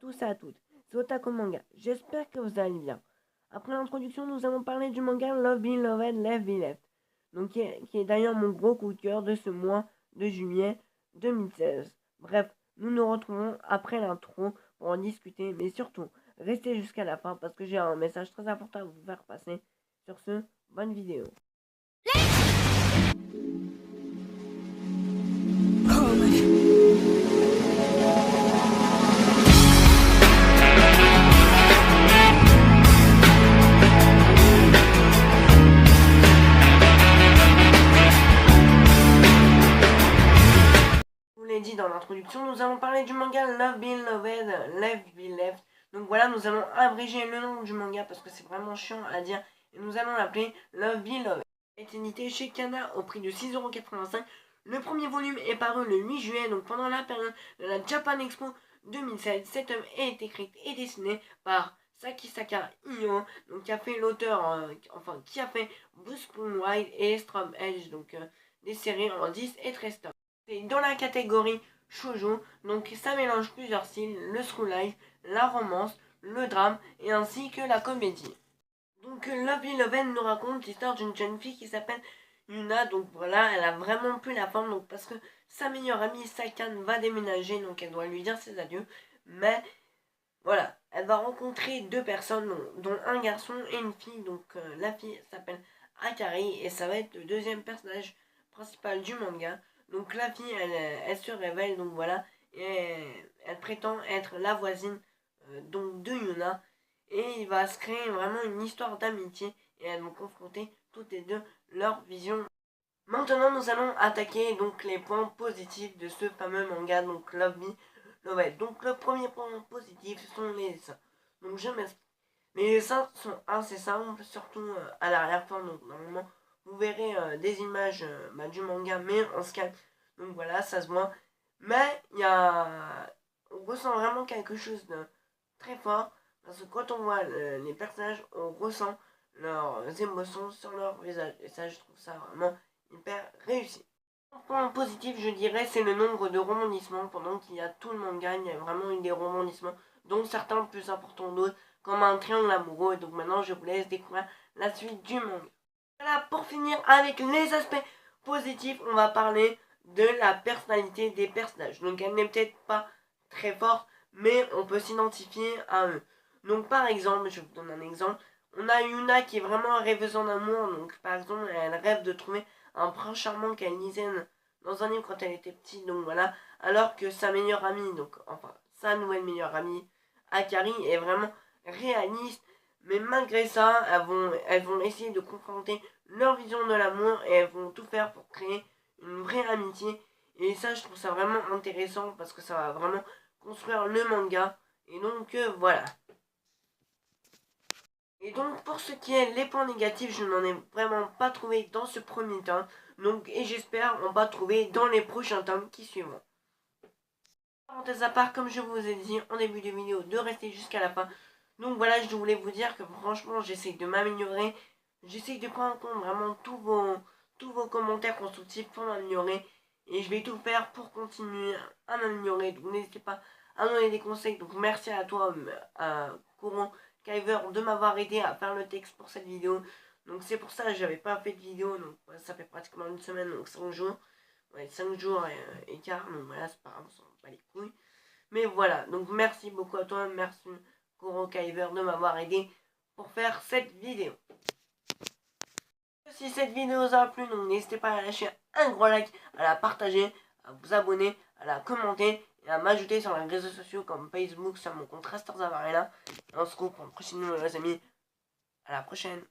tous et à toutes, c'est Otaku Manga. J'espère que vous allez bien. Après l'introduction, nous allons parler du manga Love Be Loved, Left Be Left. Donc, qui est d'ailleurs mon gros coup de cœur de ce mois de juillet 2016. Bref, nous nous retrouvons après l'intro pour en discuter, mais surtout, restez jusqu'à la fin parce que j'ai un message très important à vous faire passer. Sur ce, bonne vidéo. Dit dans l'introduction, nous allons parler du manga Love Be Loved, Left Be Left. Donc voilà, nous allons abréger le nom du manga parce que c'est vraiment chiant à dire. Et nous allons l'appeler Love Be Loved. Éternité chez Kana au prix de 6,85 €. Le premier volume est paru le 8 juillet, donc pendant la période de la Japan Expo 2007. Cet œuvre est écrite et dessinée par Sakisaka Iyo, donc qui a fait l'auteur, qui a fait Blue Spoon White et Strom Edge, donc des séries en 10 et 13 tomes. C'est dans la catégorie shoujo, donc ça mélange plusieurs styles, le true life, la romance, le drame et ainsi que la comédie. Donc Love Be Loved nous raconte l'histoire d'une jeune fille qui s'appelle Yuna, donc voilà, elle a vraiment plus la forme, donc parce que sa meilleure amie Sakan va déménager, donc elle doit lui dire ses adieux, mais voilà, elle va rencontrer deux personnes, dont un garçon et une fille, donc la fille s'appelle Akari et ça va être le deuxième personnage principal du manga. Donc la fille, elle se révèle, donc voilà, et elle prétend être la voisine donc de Yuna. Et il va se créer vraiment une histoire d'amitié et elles vont confronter toutes les deux leur vision. Maintenant, nous allons attaquer donc les points positifs de ce fameux manga, donc Love Me Loved. Donc le premier point positif, ce sont les dessins. Donc je m'explique. Les dessins sont assez simples, surtout à l'arrière-plan, donc normalement vous verrez des images du manga, mais en scan. Donc voilà, ça se voit. Mais on ressent vraiment quelque chose de très fort. Parce que quand on voit les personnages, on ressent leurs émotions sur leur visage. Et ça, je trouve ça vraiment hyper réussi. Un point positif, je dirais, c'est le nombre de rebondissements. Pendant qu'il y a tout le manga, il y a vraiment eu des rebondissements, dont certains plus importants d'autres, comme un triangle amoureux. Et donc maintenant, je vous laisse découvrir la suite du manga. Voilà, pour finir avec les aspects positifs, on va parler de la personnalité des personnages. Donc elle n'est peut-être pas très forte, mais on peut s'identifier à eux. Donc par exemple, je vous donne un exemple, on a Yuna qui est vraiment rêveuse en amour. Donc par exemple, elle rêve de trouver un prince charmant qu'elle lisait dans un livre quand elle était petite. Donc voilà, alors que sa meilleure amie, sa nouvelle meilleure amie, Akari, est vraiment réaliste. Mais malgré ça, elles vont essayer de confronter leur vision de l'amour et elles vont tout faire pour créer une vraie amitié. Et ça, je trouve ça vraiment intéressant parce que ça va vraiment construire le manga. Et donc, voilà. Et donc, pour ce qui est les points négatifs, je n'en ai vraiment pas trouvé dans ce premier tome. Donc, et j'espère en pas trouver dans les prochains tomes qui suivront. Parenthèse à part, comme je vous ai dit en début de vidéo, de rester jusqu'à la fin. Donc voilà, je voulais vous dire que franchement, j'essaie de m'améliorer. J'essaie de prendre en compte vraiment tous vos commentaires constructifs pour m'améliorer. Et je vais tout faire pour continuer à m'améliorer. Donc n'hésitez pas à donner des conseils. Donc merci à toi, à Courant Kyver, de m'avoir aidé à faire le texte pour cette vidéo. Donc c'est pour ça que j'avais pas fait de vidéo. Donc ça fait pratiquement une semaine, donc 5 jours. Ouais, 5 jours et quart. Donc voilà, c'est pas grave, on s'en bat les couilles. Mais voilà, donc merci beaucoup à toi, merci Kuro Kyver de m'avoir aidé pour faire cette vidéo. Si cette vidéo vous a plu, donc n'hésitez pas à lâcher un gros like, à la partager, à vous abonner, à la commenter et à m'ajouter sur les réseaux sociaux comme Facebook sur mon compte Rasters Avarella. Et on se retrouve pour une prochaine vidéo les amis. À la prochaine.